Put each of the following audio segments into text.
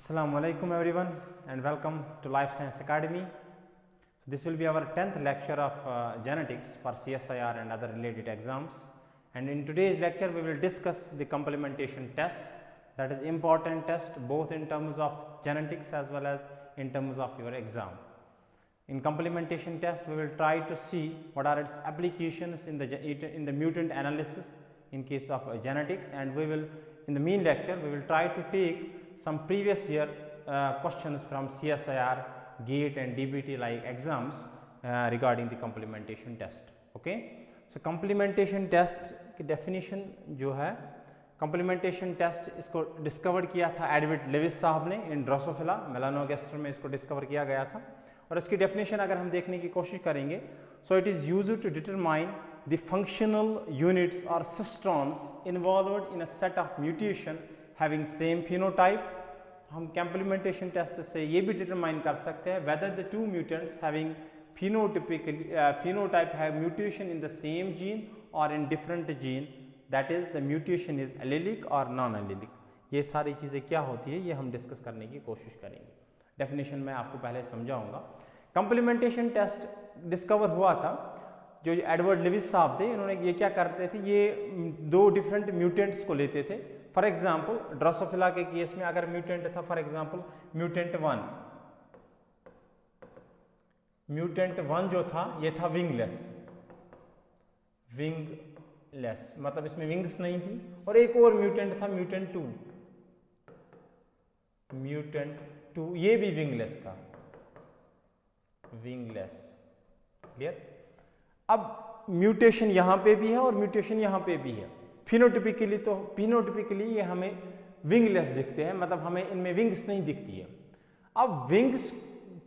Assalamu alaikum everyone and welcome to Life Science Academy. So this will be our 10th lecture of genetics for CSIR and other related exams, and in today's lecture we will discuss the complementation test, that is important test both in terms of genetics as well as in terms of your exam. In complementation test we will try to see what are its applications in the mutant analysis in case of genetics, and we will in the main lecture we will try to take some previous year questions from CSIR, GATE and DBT like exams regarding the complementation test. Okay, so complementation test की definition जो है, complementation test इसको discover किया था Edward Levi's साहब ने इन Drosophila melanogaster में इसको डिस्कवर किया गया था, और इसकी डेफिनेशन अगर हम देखने की कोशिश करेंगे, so it is used to determine the functional units और cistrons involved in a set of mutation having same phenotype. हम कंप्लीमेंटेशन टेस्ट से ये भी डिटरमाइन कर सकते हैं whether the two mutants having phenotype have mutation in the same gene or in different gene, that is the mutation is allelic or non-allelic. ये सारी चीज़ें क्या होती है ये हम डिस्कस करने की कोशिश करेंगे. डेफिनेशन मैं आपको पहले समझाऊंगा. कंप्लीमेंटेशन टेस्ट डिस्कवर हुआ था जो एडवर्ड लेविस साहब थे, इन्होंने ये क्या करते थे, ये दो डिफरेंट म्यूटेंट्स को लेते थे. फॉर एग्जाम्पल ड्रोसोफिला के केस में अगर म्यूटेंट था, फॉर एग्जाम्पल म्यूटेंट वन जो था ये था विंगलेस मतलब इसमें विंग्स नहीं थी, और एक और म्यूटेंट था म्यूटेंट टू ये भी विंगलेस था, क्लियर. अब म्यूटेशन यहां पे भी है और म्यूटेशन यहां पे भी है. फिनोटिपिकली ये हमें विंगलेस दिखते हैं, मतलब हमें इनमें विंग्स नहीं दिखती है. अब विंग्स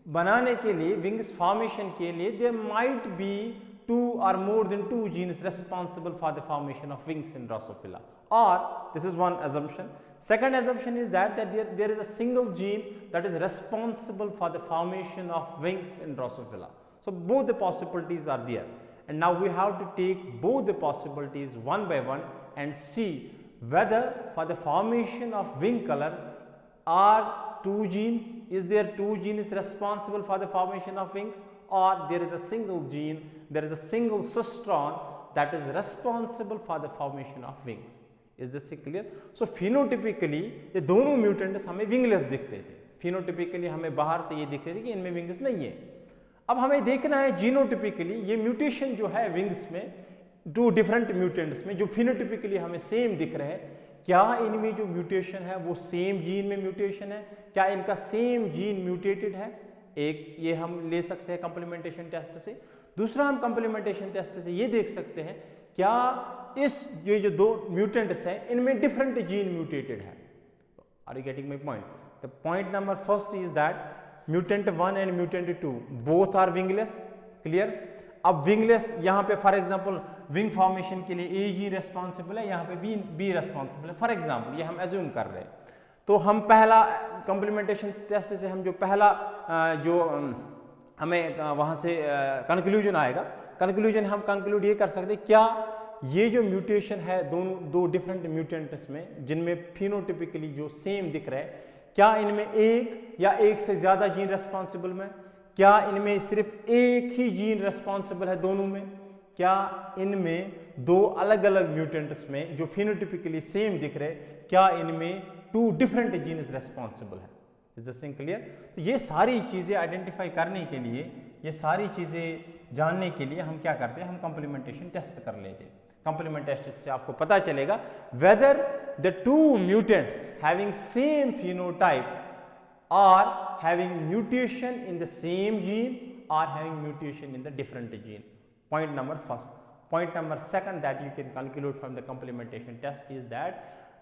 बनाने के लिए, विंग्स फॉर्मेशन के लिए there might be two or more than two genes responsible for the formation of wings in Drosophila, or this is one assumption. Second assumption is that there is a single gene that is responsible for the formation of wings in Drosophila. So both the possibilities are there, and now we have to take both the possibilities one by one and see whether for the formation of wing color are two genes, is there two genes responsible for the formation of wings, or there is a single gene, there is a single cistron that is responsible for the formation of wings. Is this clear? So phenotypically ये दोनों mutants हमें wingless दिखते थे. Phenotypically हमें बाहर से ये दिखते थे कि इनमें विंग्स नहीं है. अब हमें देखना है जीनोटिपिकली ये म्यूटेशन जो है विंग्स में, टू डिफरेंट म्यूटेंट्स में जो फिनोटिपिकली हमें सेम दिख रहे हैं, क्या इनमें जो म्यूटेशन है वो सेम जीन में म्यूटेशन है, क्या इनका सेम जीन म्यूटेटेड है. एक ये हम ले सकते हैं कंप्लीमेंटेशन टेस्ट से. दूसरा हम कंप्लीमेंटेशन टेस्ट से ये देख सकते हैं क्या इस ये जो दो म्यूटेंट्स हैं इनमें डिफरेंट जीन म्यूटेटेड है. Are you getting my point? The point number first is that mutant 1 and mutant 2 both are wingless, clear. अब विंगलेस यहाँ पे फॉर एग्जांपल विंग फॉर्मेशन के लिए ए जीन रेस्पॉन्सिबल है, यहाँ पे बी रेस्पॉन्सिबल है. फॉर एग्जांपल ये हम एज्यूम कर रहे हैं, तो हम पहला कंप्लीमेंटेशन टेस्ट से हम जो पहला जो हमें वहाँ से कंक्लूजन आएगा, कंक्लूजन हम कंक्लूड ये कर सकते हैं क्या ये जो म्यूटेशन है दो डिफरेंट म्यूटेंट्स में जिनमें फिनोटिपिकली जो सेम दिख रहा है, क्या इनमें एक या एक से ज़्यादा जीन रेस्पॉन्सिबल में, क्या इनमें सिर्फ एक ही जीन रेस्पॉन्सिबल है दोनों में, क्या इनमें दो अलग अलग म्यूटेंट्स में जो फिनोटिपिकली सेम दिख रहे क्या इनमें टू डिफरेंट जीन्स रेस्पॉन्सिबल है. Is this thing clear? तो ये सारी चीज़ें आइडेंटिफाई करने के लिए, ये सारी चीज़ें जानने के लिए हम क्या करते हैं, हम कंप्लीमेंटेशन टेस्ट कर लेते हैं. कंप्लीमेंटेशन टेस्ट से आपको पता चलेगा whether the two mutants having same phenotype are having mutation in the same gene or having mutation in the different gene. Point number first. Point number second that you can conclude from the complementation test is that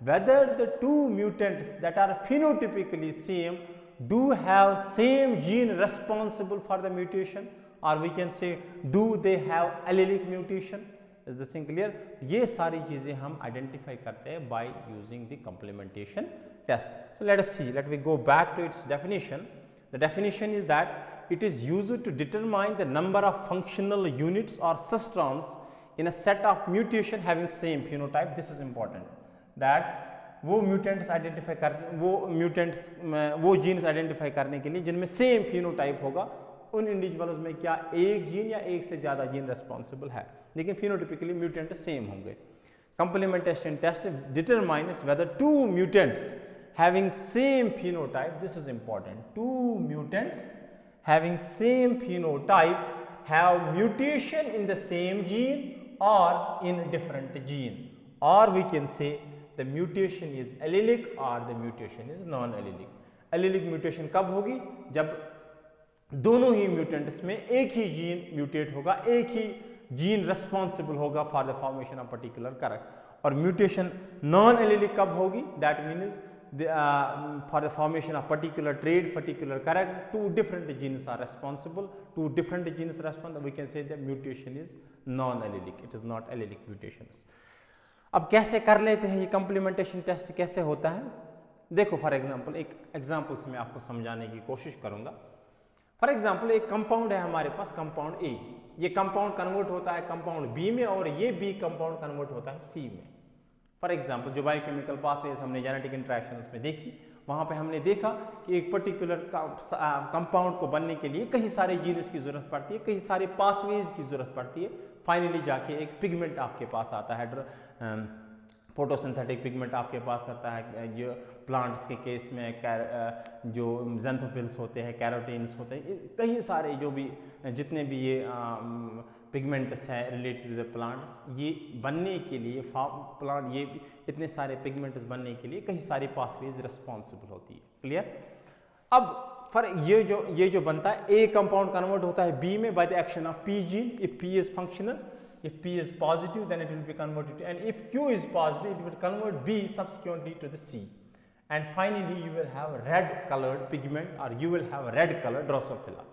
whether the two mutants that are phenotypically same do have same gene responsible for the mutation, or we can say do they have allelic mutation. Is this thing clear? ये सारी चीजें हम identify करते हैं by using the complementation test. So let us see. Let me go back to its definition. The definition is that it is used to determine the number of functional units or cistrons in a set of mutation having same phenotype. This is important, that वो mutants identify कर वो jeans identify करने के लिए जिनमें same phenotype होगा। उन individuals में क्या एक जीन या एक से ज़्यादा जीन रेस्पॉन्सिबल है, लेकिन फिनोटिपिकली म्यूटेंट सेम होंगे। Complementation test determines whether two mutants having same phenotype, this is important, two mutants having same phenotype have mutation in the same gene or in different gene, or we can say the mutation is allelic or the mutation is non-allelic. Allelic mutation कब होगी? जब दोनों ही mutants में एक ही gene mutate होगा, एक ही gene responsible होगा for the formation of particular character. और म्यूटेशन नॉन एलिलिक कब होगी? That means for the formation of particular trait, particular character, two different genes are responsible. Two different genes respond. We can say the mutation is non-allelic. It is not allelic mutations. अब कैसे कर लेते हैं ये complementation test कैसे होता है? देखो फॉर एग्जांपल एक एग्जांपल से मैं आपको समझाने की कोशिश करूंगा। फॉर एग्जांपल एक कंपाउंड है हमारे पास, कंपाउंड ए। ये कंपाउंड कन्वर्ट होता है कंपाउंड बी में और ये बी कंपाउंड कन्वर्ट होता है सी में। फॉर एग्जाम्पल जो बायोकेमिकल पाथवेज हमने जेनेटिक इंटरेक्शंस में देखी, वहाँ पे हमने देखा कि एक पर्टिकुलर कंपाउंड को बनने के लिए कई सारे जीन्स की जरूरत पड़ती है, कई सारे पाथवेज की जरूरत पड़ती है। फाइनली जाके एक पिगमेंट आपके पास आता है, फोटोसिंथेटिक पिगमेंट आपके पास आता है। जो प्लांट्स के केस में जो ज़ैंथोफिल्स होते हैं, कैरोटीन्स होते हैं, कई सारे जो भी जितने भी ये पिगमेंट्स हैं रिलेटेड टू द प्लांट्स, ये बनने के लिए प्लांट ये इतने सारे पिगमेंट्स बनने के लिए कई सारी पाथवेज रिस्पॉन्सिबल होती है। क्लियर? अब फॉर ये जो बनता है, ए कंपाउंड कन्वर्ट होता है बी में by the action of P gene. If P is functional, if P is positive then it will be converted to, and if Q is positive it will convert B subsequently to the C, and finally you will have red colored pigment or you will have red colored Drosophila.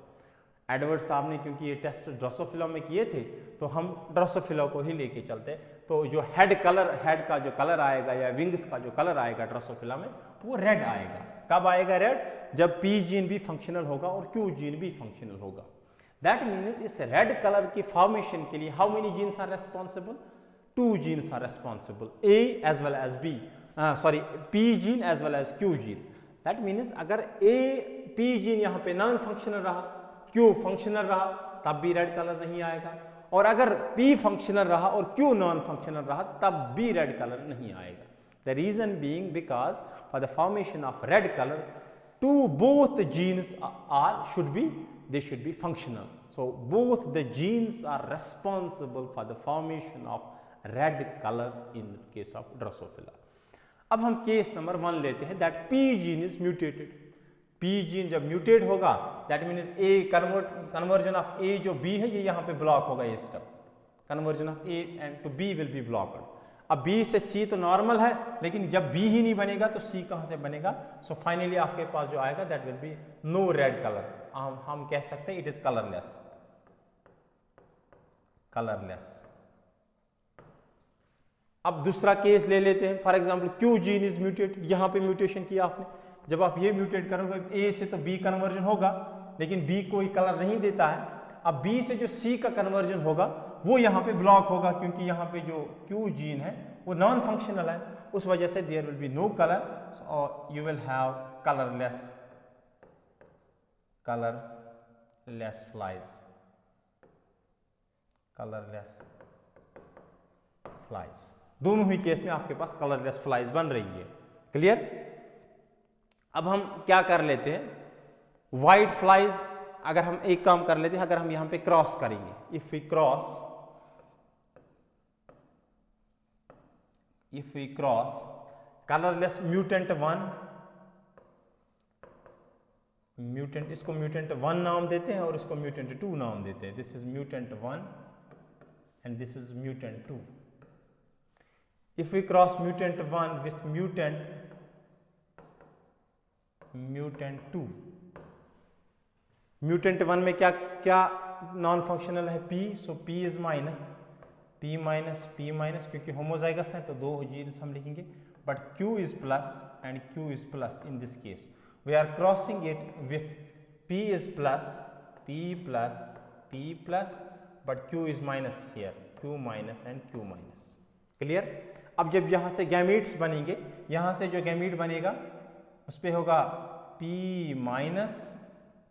Edward साहब ने क्योंकि ये test Drosophila में किए थे तो हम Drosophila को ही लेके चलते। तो जो हेड का जो कलर आएगा या विंग्स का जो कलर आएगा ड्रोसोफिला में वो रेड आएगा। कब आएगा रेड? जब P जीन भी फंक्शनल होगा और Q जीन भी फंक्शनल होगा। That means इस रेड कलर की फॉर्मेशन के लिए how many genes are responsible? Two genes are responsible, A as well as B, P gene as well as Q gene. That means अगर P जीन यहाँ पे नॉन फंक्शनल रहा, Q functional रहा, तब भी रेड कलर नहीं आएगा, और अगर P फंक्शनल रहा और Q नॉन फंक्शनल रहा तब भी रेड कलर नहीं आएगा। The reason being because for the formation of red colour two both genes they should be functional. So both the genes are responsible for the formation of red color in case of Drosophila. अब हम case number 1 लेते हैं, that P gene is mutated. P gene जब mutate होगा that means A conversion of A जो B है ये यहाँ पे ब्लॉक होगा, ये step conversion of A and to B will be blocked. अब B से C तो नॉर्मल है, लेकिन जब B ही नहीं बनेगा तो C कहाँ से बनेगा? सो फाइनली आपके पास जो आएगा that will be no red colour. हम कह सकते हैं इट इज कलरलेस। अब दूसरा केस ले लेते हैं, for example Q gene is mutate. यहाँ पे म्यूटेशन किया आपने, जब आप ये म्यूटेट करोगे A से तो B कन्वर्जन होगा, लेकिन B कोई कलर नहीं देता है। अब B से जो C का कन्वर्जन होगा वो यहाँ पे ब्लॉक होगा, क्योंकि यहाँ पे जो Q जीन है वो नॉन फंक्शनल है, उस वजह से there will be no colour और you will have colourless flies. दोनों ही केस में आपके पास कलरलेस फ्लाइज बन रही है। क्लियर? अब हम क्या कर लेते हैं, व्हाइट फ्लाइज अगर हम एक काम कर लेते हैं, अगर हम यहां पे क्रॉस करेंगे, if we cross colourless mutant 1, इसको म्यूटेंट 1 नाम देते हैं और इसको म्यूटेंट 2 नाम देते हैं। This is mutant 1 and this is mutant 2। If we cross mutant 1 with mutant 2, mutant 1 में क्या नॉन फंक्शनल है? P, so P is P minus, क्योंकि होमोजाइगस है तो दो जीन्स हम लिखेंगे, but Q is plus and Q is plus. In this case we are crossing it with P is plus, but Q is minus here, Q minus and Q minus. Clear? अब जब यहाँ से gametes बनेंगे, यहाँ से जो gamete बनेगा उस पर होगा P minus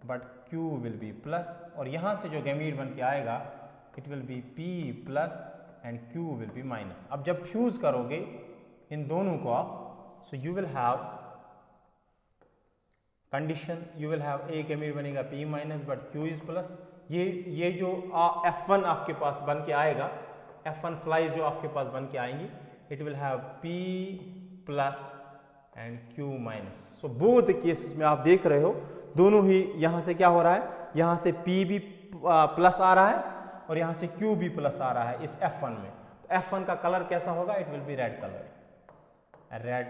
but Q will be plus, और यहाँ से जो गैमीट बन के आएगा it will B P plus and Q will be minus. अब जब फ्यूज करोगे इन दोनों को आप, so you will have condition, you will have एक गैमीट बनेगा P minus but Q is plus. ये जो F1 आपके पास बन के आएगा, F1 फ्लाइज जो आपके पास बन के आएंगी, it will have P plus and Q minus. So both cases में आप देख रहे हो दोनों ही, यहाँ से क्या हो रहा है, यहाँ से P भी प्लस आ रहा है और यहाँ से Q भी प्लस आ रहा है इस F1 में। तो F1 का कलर कैसा होगा, it will B red colour, red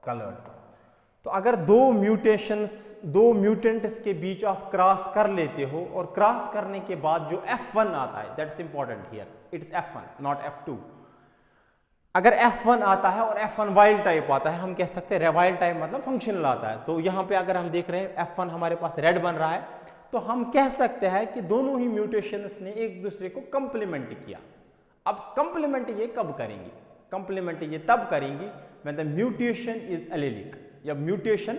coloured. तो अगर दो म्यूटेंट्स के बीच आप क्रॉस कर लेते हो और क्रॉस करने के बाद जो F1 आता है, that's important here, it's F1 not F2। अगर F1 आता है और F1 वाइल्ड टाइप आता है, हम कह सकते हैं वाइल्ड टाइप मतलब फंक्शनल आता है, तो यहाँ पे अगर हम देख रहे हैं F1 हमारे पास रेड बन रहा है, तो हम कह सकते हैं कि दोनों ही म्यूटेशंस ने एक दूसरे को कंप्लीमेंट किया। अब कंप्लीमेंट ये कब करेंगी, कंप्लीमेंट ये तब करेंगी when the mutation is allelic, या mutation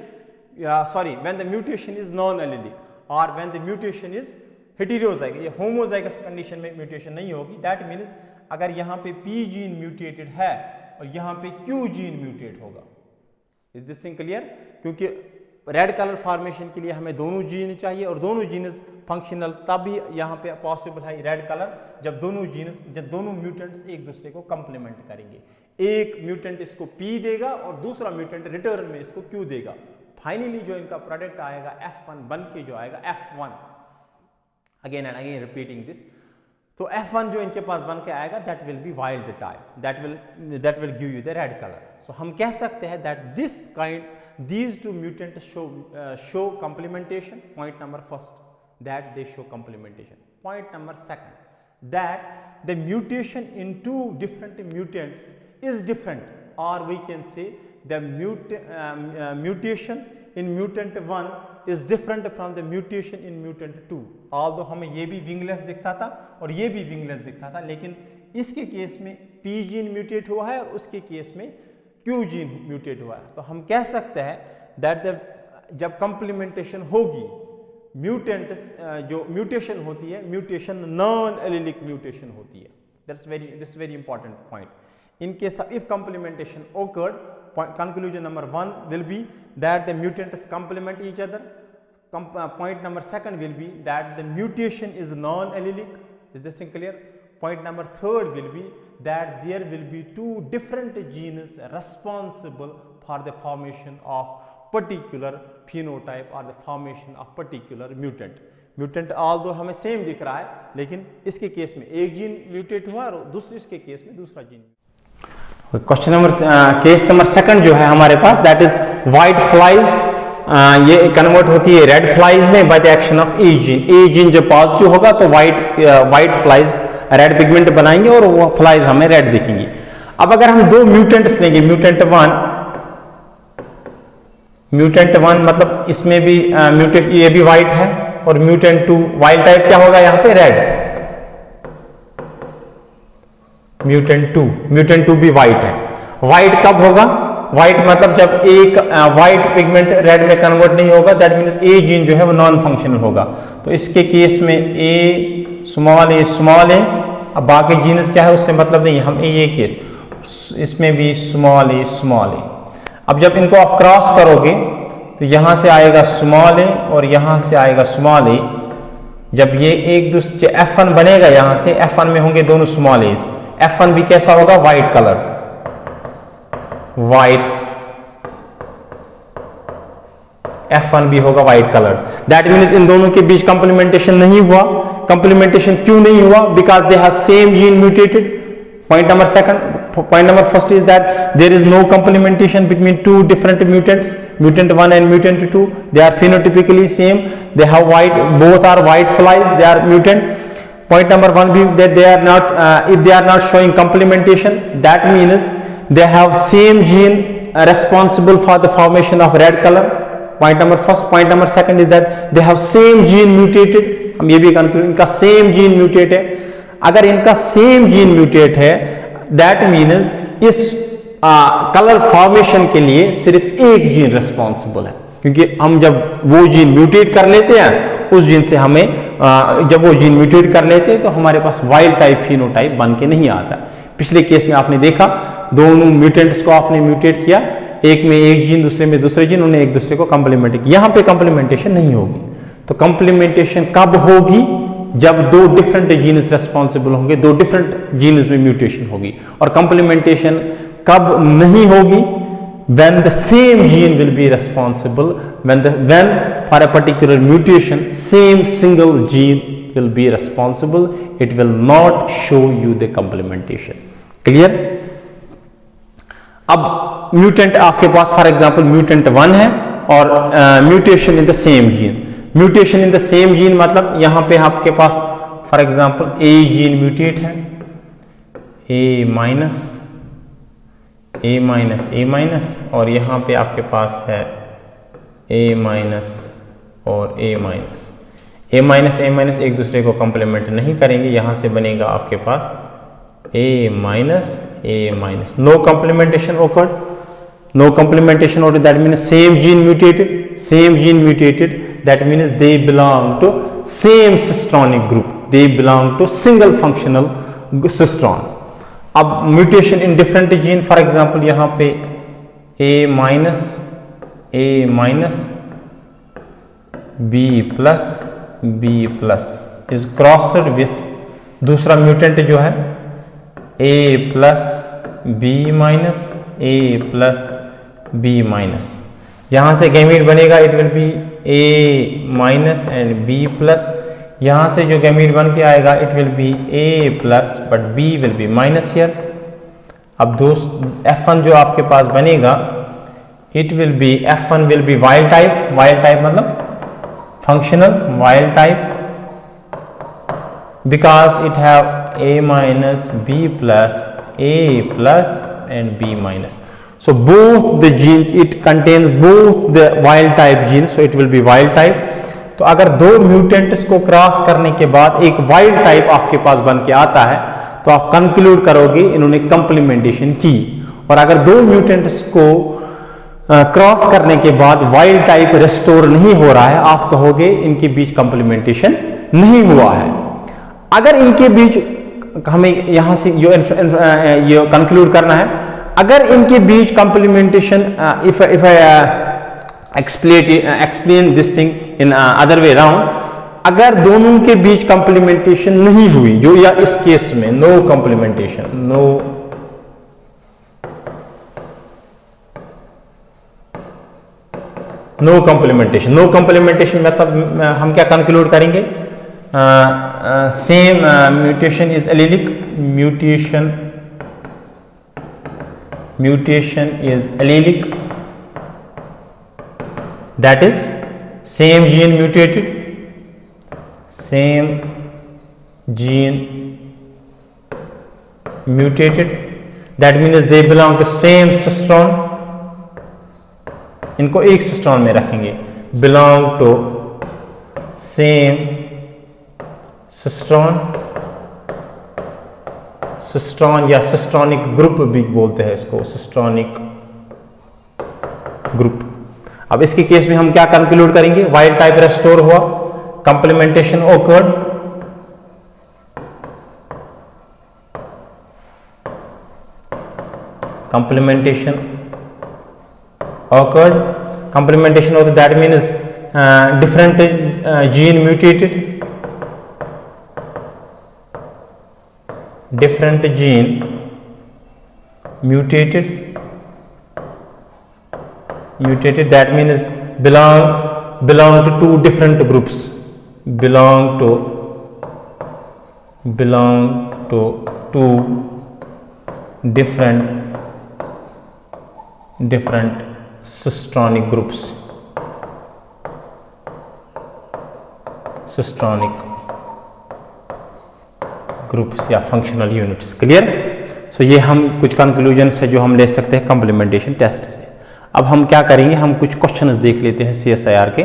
when the mutation is non allelic और when the mutation is heterozygous. ये होमोजाइगस कंडीशन में म्यूटेशन नहीं होगी। दैट मीन्स अगर यहाँ पे P जीन म्यूटेटेड है और यहाँ पे Q जीन म्यूटेट होगा। Is this thing clear? क्योंकि रेड कलर फॉर्मेशन के लिए हमें दोनों जीन चाहिए और दोनों जीन्स फंक्शनल तब भी यहाँ पे पॉसिबल है रेड कलर, जब दोनों म्यूटेंट्स एक दूसरे को कंप्लीमेंट करेंगे। एक म्यूटेंट इसको P देगा और दूसरा म्यूटेंट रिटर्न में इसको Q देगा। फाइनली जो इनका प्रोडक्ट आएगा F1 बन के जो आएगा F1, again and again repeating this, तो F1 जो इनके पास बन के आएगा that will be wild type, that will give you the red colour. So हम कह सकते हैं that these two mutants show complementation. Point number first, that they show complementation. Point number second, that the mutation in two different mutants is different, or we can say the mutation in mutant 1 is different from the mutation in mutant 2. Although हमें ये भी wingless दिखता था और ये भी wingless दिखता था, लेकिन इसके केस में P जीन म्यूटेट हुआ है और उसके केस में Q जीन म्यूटेट हुआ है। तो हम कह सकते हैं दैट जब कंप्लीमेंटेशन होगी, म्यूटेंट्स जो म्यूटेशन होती है, म्यूटेशन नॉन एलिलिक म्यूटेशन होती है। This very important point. In case if complementation occurred, conclusion number 1 will be that the mutants complement each other. Point number 2 will be that the mutation is non-allelic. Is this thing clear? Point number 3 will be that there will be two different genes responsible for the formation of particular phenotype or the formation of particular mutant. Mutant although हमें same दिख रहा है, लेकिन इसके case में एक gene mutate हुआ और इसके केस में दूसरा gene. Question number case number 2 जो है हमारे पास, दैट इज व्हाइट फ्लाइज। ये कन्वर्ट होती है रेड फ्लाइज में by the action of A gene. A gene जब पॉजिटिव होगा तो व्हाइट फ्लाइज रेड पिगमेंट बनाएंगे और वो फ्लाइज हमें रेड दिखेंगी। अब अगर हम दो म्यूटेंट्स लेंगे, म्यूटेंट 1 मतलब इसमें भी म्यूटेंट ये भी व्हाइट है और म्यूटेंट 2 वाइल्ड टाइप क्या होगा यहाँ पे रेड। म्यूटेंट 2 भी व्हाइट है। व्हाइट कब होगा? व्हाइट मतलब जब एक व्हाइट पिगमेंट रेड में कन्वर्ट नहीं होगा, दैट मीन्स ए जीन जो है वो नॉन फंक्शनल होगा। तो इसके केस में ए स्मॉल ए, अब बाकी जीन्स क्या है उससे मतलब नहीं, हम ये केस इसमें भी स्मॉल ए। अब जब इनको आप क्रॉस करोगे तो यहां से आएगा स्मॉल ए और यहां से आएगा स्मॉल ए। जब ये एक दूसरे F1 बनेगा, यहां से F1 में होंगे दोनों स्मॉल एज। F1 भी कैसा होगा? व्हाइट कलर, व्हाइट F1 भी होगा white colour. That means in दोनों के बीच कंप्लीमेंटेशन नहीं हुआ। कंप्लीमेंटेशन क्यों नहीं हुआ? Because they have same gene mutated. Point number first is that there is no complementation between two different mutants, mutant 1 and mutant 2. They are phenotypically same. They have both are white flies. They are mutant. Point number 1 be that they are not, if they are not showing complementation, that means they have same gene responsible for the formation of red color. Point number first. Point number 2 is that they have same gene mutated. हम ये भी conclude, इनका same gene mutate है। अगर इनका same gene mutate है, that means इस colour formation के लिए सिर्फ एक जीन रिस्पॉन्सिबल है, क्योंकि हम जब वो जीन म्यूटेट कर लेते हैं उस जीन से हमें जब वो जीन म्यूटेट कर लेते हैं तो हमारे पास वाइल्ड टाइप फिनोटाइप बन के नहीं आता। पिछले केस में आपने देखा दोनों म्यूटेंट्स को आपने म्यूटेट किया, एक में एक जीन दूसरे में दूसरे जीन, उन्हें एक दूसरे को कंप्लीमेंट किया। यहां पे कंप्लीमेंटेशन नहीं होगी। तो कंप्लीमेंटेशन कब होगी? जब दो डिफरेंट जीन्स रेस्पॉन्सिबल होंगे, दो डिफरेंट जीन्स में म्यूटेशन होगी। और कंप्लीमेंटेशन कब नहीं होगी? when the same gene will be responsible, when for a particular mutation same single gene will be responsible, it will not show you the complementation. Clear? अब mutant आपके पास for example mutant 1 है और mutation in the same gene. Mutation in the same gene मतलब यहां पे आपके पास for example A gene mutate है, ए माइनस और यहां पे आपके पास है ए माइनस और ए माइनस एक दूसरे को कंप्लीमेंट नहीं करेंगे। यहां से बनेगा आपके पास A minus. No complementation occurred, that means same gene mutated, that means they belong to same cistronic group, they belong to single functional cistron. अब mutation in different gene, for example यहां पे A minus B plus is crossed with दूसरा mutant जो है ए plus B minus. यहां से gamete बनेगा, it will be A minus and B plus. यहां से जो गैमीट बन के आएगा it will be A plus but B will be minus here. अब दोस्त F1 जो आपके पास बनेगा it will be F1 will be wild type मतलब functional wild type, because it have A minus B plus A plus and B minus. So both the genes, it contains both the wild type genes, so it will be wild type. तो अगर दो mutants को cross करने के बाद एक wild type आपके पास बन के आता है तो आप कंक्लूड करोगे इन्होंने कंप्लीमेंटेशन की। और अगर दो म्यूटेंट्स को क्रॉस करने के बाद वाइल्ड टाइप रिस्टोर नहीं हो रहा है, आप कहोगे इनके बीच कंप्लीमेंटेशन नहीं हुआ है। अगर इनके बीच हमें यहां से जो ये कंक्लूड करना है, अगर इनके बीच complementation if I explain this thing in other way round, अगर दोनों के बीच कंप्लीमेंटेशन नहीं हुई, जो या इस केस में नो कंप्लीमेंटेशन मतलब हम क्या कंक्लूड करेंगे? same mutation is allelic, mutation is allelic, that is same gene mutated, that means they belong to same cystron, इनको एक सिस्टोन में रखेंगे, belong to same सिस्टोन या सिस्टोनिक ग्रुप भी बोलते हैं इसको, सिस्टोनिक ग्रुप। अब इसके केस में हम क्या कंक्लूड करेंगे? वाइल्ड टाइप रेस्टोर हुआ, कंप्लीमेंटेशन ओकर्ड, कंप्लीमेंटेशन होता, that means different gene mutated, mutated, that means belong to two different groups, belong to two different cystonic groups, या फंक्शनल यूनिट्स। क्लियर? सो ये हम कुछ कंक्लूजन्स है जो हम ले सकते हैं कंप्लीमेंटेशन टेस्ट से। अब हम क्या करेंगे, हम कुछ क्वेश्चंस देख लेते हैं CSIR के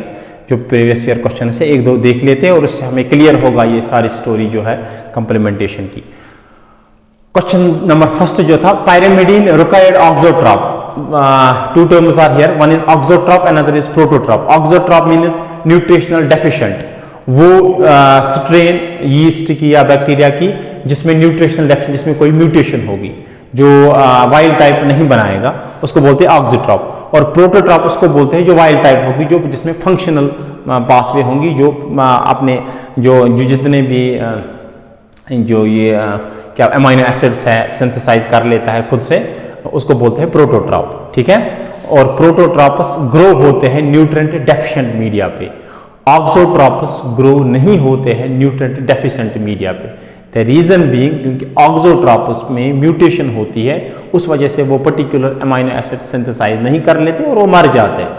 जो प्रीवियस ईयर क्वेश्चन से एक दो देख लेते हैं और उससे हमें क्लियर होगा ये सारी स्टोरी जो है कंप्लीमेंटेशन की। क्वेश्चन नंबर फर्स्ट जो था, pyrimidine required auxotroph, two terms are here, one is auxotrop, another is prototrop. Auxotrop means nutritional deficient, वो स्ट्रेन यीस्ट की या बैक्टीरिया की जिसमें न्यूट्रिशनल डेफिशिएंट, जिसमें कोई म्यूटेशन होगी, जो वाइल्ड टाइप नहीं बनाएगा, उसको बोलते हैं ऑक्सोट्रॉप। और प्रोटोट्रॉप उसको बोलते हैं जो वाइल्ड टाइप होगी, जो जिसमें फंक्शनल पाथवे होंगी, जो अपने जो जितने भी जो ये क्या अमीनो एसिड्स है सिंथेसाइज कर लेता है खुद से, उसको बोलते हैं प्रोटोट्रॉप। ठीक है, और प्रोटोट्रॉपस ग्रो होते हैं न्यूट्रिएंट डेफिशिएंट मीडिया पे, ऑक्सोट्रॉपस ग्रो नहीं होते हैं न्यूट्रिएंट डेफिशिएंट मीडिया पे। द रीजन बीइंग, क्योंकि ऑक्सोट्रॉपस में म्यूटेशन होती है, उस वजह से वो पर्टिकुलर अमीनो एसिड सिंथेसाइज नहीं कर लेते और वो मर जाते हैं।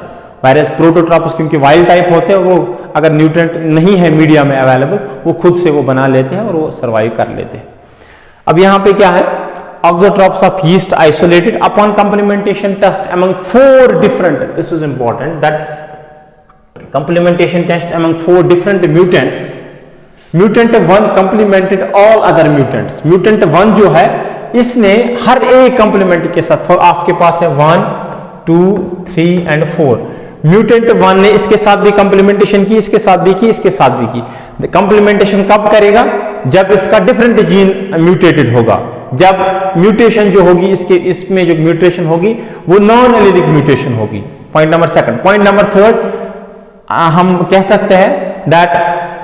वायरस प्रोटोट्रॉपस क्योंकि वाइल्ड टाइप होते हैं, वो अगर न्यूट्रिएंट नहीं है मीडिया में अवेलेबल, वो खुद से वो बना लेते हैं और वो सर्वाइव कर लेते हैं। अब यहाँ पे क्या है, auxotrophs of yeast isolated upon complementation test among 4 different, this is important, that complementation test among 4 different mutants, mutant 1 complemented all other mutants, mutant 1 जो है इसने हर एक complement के साथ, आपके पास है 1 2 3 and 4, म्यूटेंट 1 ने इसके साथ भी कंप्लीमेंटेशन की, इसके साथ भी की, इसके साथ भी की। कंप्लीमेंटेशन कब करेगा, जब इसका डिफरेंट जीन म्यूटेटेड होगा, जब म्यूटेशन जो होगी इसके इसमें जो म्यूटेशन होगी वो नॉन एलिलिक म्यूटेशन होगी। Point number second. Point number third, हम कह सकते हैं that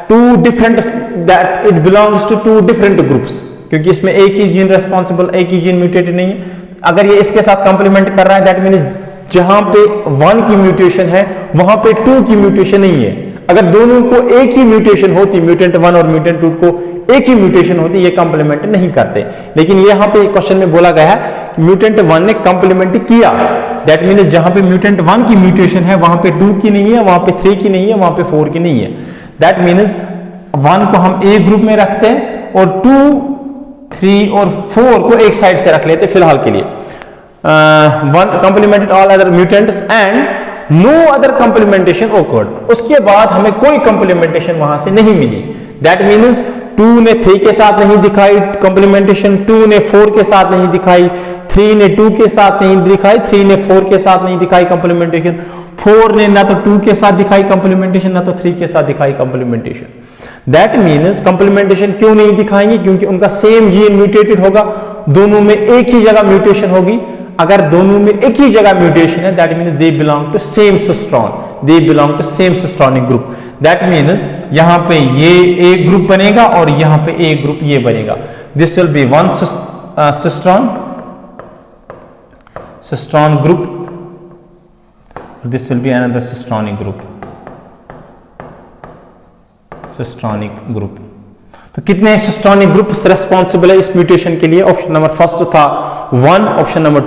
two different, that it belongs to 2 different groups, क्योंकि इसमें एक ही जीन रेस्पॉन्सिबल, एक ही जीन म्यूटेटेड नहीं है। अगर ये इसके साथ कंप्लीमेंट कर रहा है, दैट मीन जहां पे 1 की म्यूटेशन है वहां पे 2 की म्यूटेशन नहीं है। अगर दोनों को एक ही म्यूटेशन होती, म्यूटेंट 1 और म्यूटेंट 2 को एक ही म्यूटेशन होती, ये कंप्लीमेंट नहीं करते। लेकिन यहां पे क्वेश्चन में बोला गया है कि म्यूटेंट 1 ने कंप्लीमेंट किया, दैट मीन जहां पे म्यूटेंट 1 की म्यूटेशन है वहां पे 2 की नहीं है, वहां पे 3 की नहीं है, वहां पे 4 की नहीं है। दैट मीन 1 को हम एक ग्रुप में रखते हैं और 2 3 और 4 को एक साइड से रख लेते हैं फिलहाल के लिए। 1 complemented all other mutants and no other complementation occurred, उसके बाद हमें कोई complementation वहां से नहीं मिली। That means 2 ने 3 के साथ नहीं दिखाई complementation, 2 ने 4 के साथ नहीं दिखाई, 3 ने 2 के साथ नहीं दिखाई, 3 ने 4 के साथ नहीं दिखाई complementation, 4 ने ना तो 2 के साथ दिखाई complementation, ना तो 3 के साथ दिखाई complementation। That means complementation क्यों नहीं दिखाएंगे, क्योंकि उनका सेम जीन म्यूटेटेड होगा, दोनों में एक ही जगह म्यूटेशन होगी। अगर दोनों में एक ही जगह म्यूटेशन है, that means they belong to same cistron, they belong to same cistronic group. That means यहां पे ये एक ग्रुप बनेगा और यहां पे एक ग्रुप ये बनेगा। This will be 1 cistron group, this will be another cistronic group. तो कितने सिस्ट्रॉनिक ग्रुप रेस्पॉन्सिबल है इस म्यूटेशन के लिए? ऑप्शन नंबर फर्स्ट था 1, ऑप्शन नंबर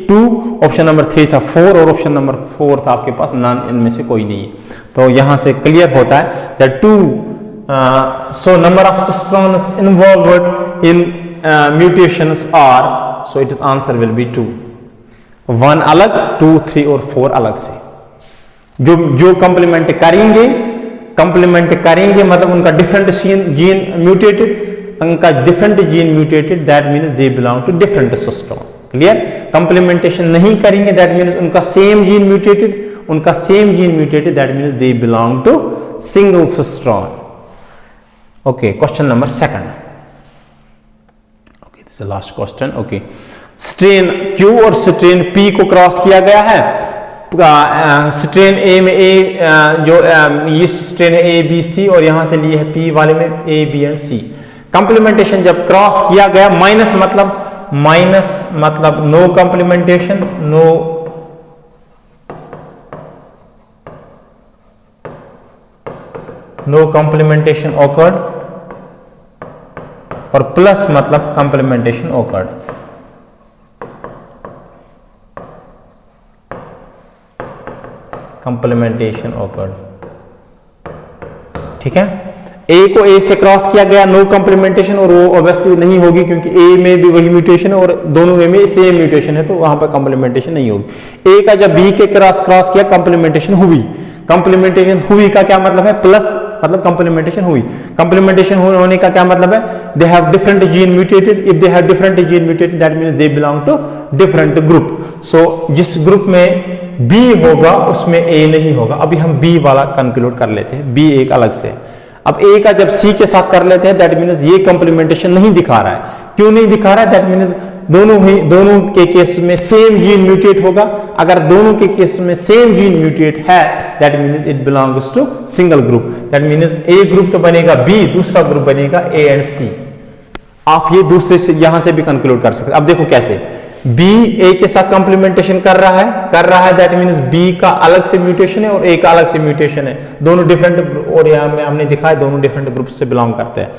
2 ऑप्शन नंबर 3 था 4 और ऑप्शन नंबर 4 था आपके पास नॉन, इनमें से कोई नहीं है। तो यहां से क्लियर होता है that 2, so number of cistrons involved in mutations are, so it answer will be 2, 1 अलग, 2 3 और 4 अलग से। जो कंप्लीमेंट करेंगे मतलब उनका डिफरेंट जीन म्यूटेटेड, उनका different gene mutated, that means they belong to different cistron. Clear? Complementation नहीं करेंगे, दैट मीन्स उनका same gene mutated, that means they belong to single cistron. Okay, question number 2। Okay, this is last question. Okay, strain Q और strain P को cross किया गया है। स्ट्रेन A में जो यीस्ट स्ट्रेन है A B C और यहां से लिए है P वाले में A B and C। Complementation जब क्रॉस किया गया, माइनस मतलब no complementation, no complementation occurred, और प्लस मतलब कंप्लीमेंटेशन ऑकर्ड। ठीक है, ए को ए से क्रॉस किया गया, नो कंप्लीमेंटेशन, और वो ऑब्वियसली नहीं होगी क्योंकि ए में भी वही म्यूटेशन है और दोनों में सेम म्यूटेशन है, तो वहां पर कंप्लीमेंटेशन नहीं होगी। ए का जब बी के क्रॉस किया कंप्लीमेंटेशन हुई। कंप्लीमेंटेशन हुई का क्या मतलब है? प्लस मतलब कंप्लीमेंटेशन हुई। कंप्लीमेंटेशन होने का क्या मतलब है? They have different gene mutated. If they have different gene mutated that means they belong to different group. So जिस ग्रुप में बी होगा उसमें ए नहीं होगा। अभी हम बी वाला कंक्लूड कर लेते हैं, बी एक अलग से। अब ए का जब सी के साथ कर लेते हैं दैट मींस ये कंप्लीमेंटेशन नहीं दिखा रहा है। क्यों नहीं दिखा रहा है? दैट मींस दोनों के केस में सेम जीन म्यूटेट होगा। अगर दोनों के केस में सेम जीन म्यूटेट है that means it belongs to single group. That means A group तो बनेगा बी, दूसरा ग्रुप बनेगा ए एंड सी। आप ये दूसरे से यहां से भी कंक्लूड कर सकते हैं। अब देखो कैसे, बी ए के साथ कंप्लीमेंटेशन कर रहा है दैट मींस बी का अलग से म्यूटेशन है और ए का अलग से म्यूटेशन है, दोनों डिफरेंट, और यहां में हमने दिखाया दोनों डिफरेंट ग्रुप से बिलोंग करते हैं।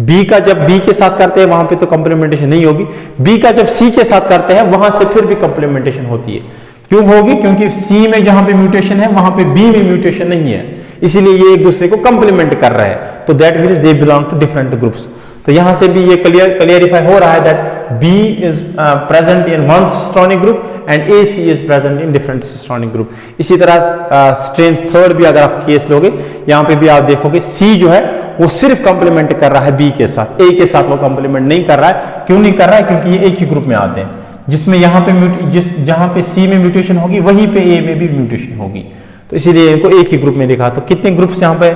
बी का जब बी के साथ करते हैं वहां पे तो कंप्लीमेंटेशन नहीं होगी। बी का जब सी के साथ करते हैं वहां से फिर भी कंप्लीमेंटेशन होती है। क्यों होगी? क्योंकि सी में जहां पे म्यूटेशन है वहां पे बी में म्यूटेशन नहीं है, इसीलिए ये एक दूसरे को कंप्लीमेंट कर रहे हैं। तो that means they belong to different groups. तो यहां से भी ये क्लियरिफाई हो रहा है that B is present in one cistronic group and A C is present in different cistronic group. इसी तरह स्ट्रेन थर्ड भी अगर आप केस लोगे, यहां पे भी आप देखोगे सी जो है वो सिर्फ कंप्लीमेंट कर रहा है बी के साथ, ए के साथ वो कंप्लीमेंट नहीं कर रहा है। क्यों नहीं कर रहा है? क्योंकि ये एक ही ग्रुप में आते हैं, जिसमें यहाँ पे जहां पे सी में म्यूटेशन होगी वहीं पे ए में भी म्यूटेशन होगी, तो इसीलिए इनको एक ही ग्रुप में दिखा। तो कितने ग्रुप्स यहाँ पे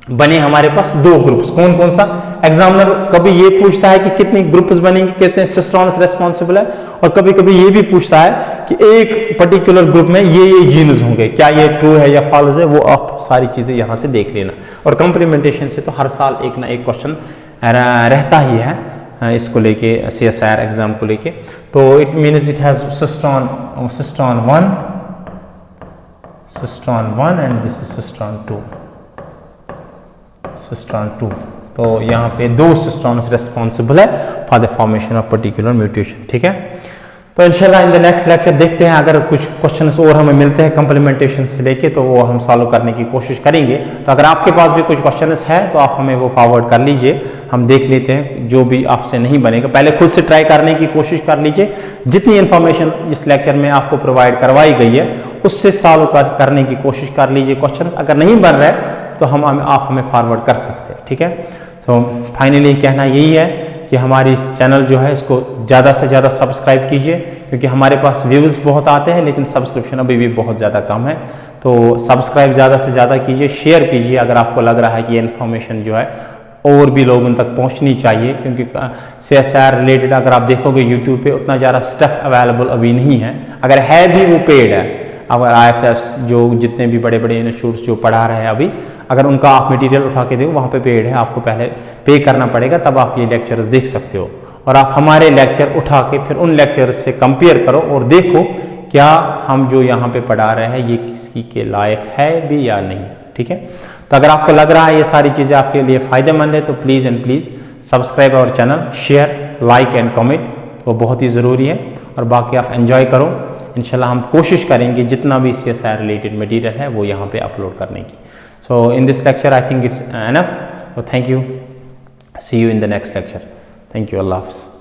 बने हमारे पास? 2 ग्रुप्स। कौन कौन सा? एग्जामिनर कभी ये पूछता है कि कितने ग्रुप्स बनेंगे, कितने सिस्टोन्स रेस्पॉन्सिबल है, और कभी कभी ये भी पूछता है कि एक पर्टिकुलर ग्रुप में ये जीन्स होंगे, क्या ये ट्रू है या फॉल्स है, वो आप सारी चीजें यहां से देख लेना। और कंप्लीमेंटेशन से तो हर साल एक ना एक क्वेश्चन रहता ही है इसको लेके, CSIR एग्जाम को लेके। तो it means it has cistron 1 and this is cistron 2। तो यहाँ पे 2 सिस्टोन्स रेस्पॉन्सिबल है for the formation of particular mutation. ठीक है, तो इंशाल्लाह इन द नेक्स्ट लेक्चर देखते हैं, अगर कुछ क्वेश्चंस और हमें मिलते हैं कंप्लीमेंटेशन से लेके तो वो हम सॉल्व करने की कोशिश करेंगे। तो अगर आपके पास भी कुछ क्वेश्चंस है तो आप हमें वो फॉरवर्ड कर लीजिए, हम देख लेते हैं। जो भी आपसे नहीं बनेगा पहले खुद से ट्राई करने की कोशिश कर लीजिए। जितनी इंफॉर्मेशन इस लेक्चर में आपको प्रोवाइड करवाई गई है उससे सॉल्व करने की कोशिश कर लीजिए क्वेश्चन। अगर नहीं बन रहा है तो आप हमें फॉरवर्ड कर सकते हैं। ठीक है, तो फाइनली कहना यही है कि हमारी चैनल जो है इसको ज़्यादा से ज़्यादा सब्सक्राइब कीजिए, क्योंकि हमारे पास व्यूज़ बहुत आते हैं लेकिन सब्सक्रिप्शन अभी भी बहुत ज़्यादा कम है। तो सब्सक्राइब ज़्यादा से ज़्यादा कीजिए, शेयर कीजिए अगर आपको लग रहा है कि ये इन्फॉर्मेशन जो है और भी लोगों तक पहुंचनी चाहिए, क्योंकि CSIR रिलेटेड अगर आप देखोगे यूट्यूब पे उतना ज़्यादा स्टफ अवेलेबल अभी नहीं है, अगर है भी वो पेड है। अगर IFS जो जितने भी बड़े बड़े इंस्टीट्यूट्स जो पढ़ा रहे हैं अभी, अगर उनका आप मटेरियल उठा के दो वहाँ पे पेड है, आपको पहले पे करना पड़ेगा तब आप ये लेक्चर्स देख सकते हो। और आप हमारे लेक्चर उठा के फिर उन लेक्चर से कंपेयर करो और देखो क्या हम जो यहाँ पे पढ़ा रहे हैं ये किसी के लायक है भी या नहीं। ठीक है, तो अगर आपको लग रहा है ये सारी चीज़ें आपके लिए फ़ायदेमंद है तो please and please subscribe our channel, share, like and comment, वो बहुत ही ज़रूरी है। और बाकी आप एंजॉय करो। इंशाल्लाह हम कोशिश करेंगे जितना भी CSIR रिलेटेड मटेरियल है वो यहाँ पे अपलोड करने की। So in this lecture I think it's enough. Thank you, see you in the next lecture. Thank you, अल्लाह हाफ़िज़।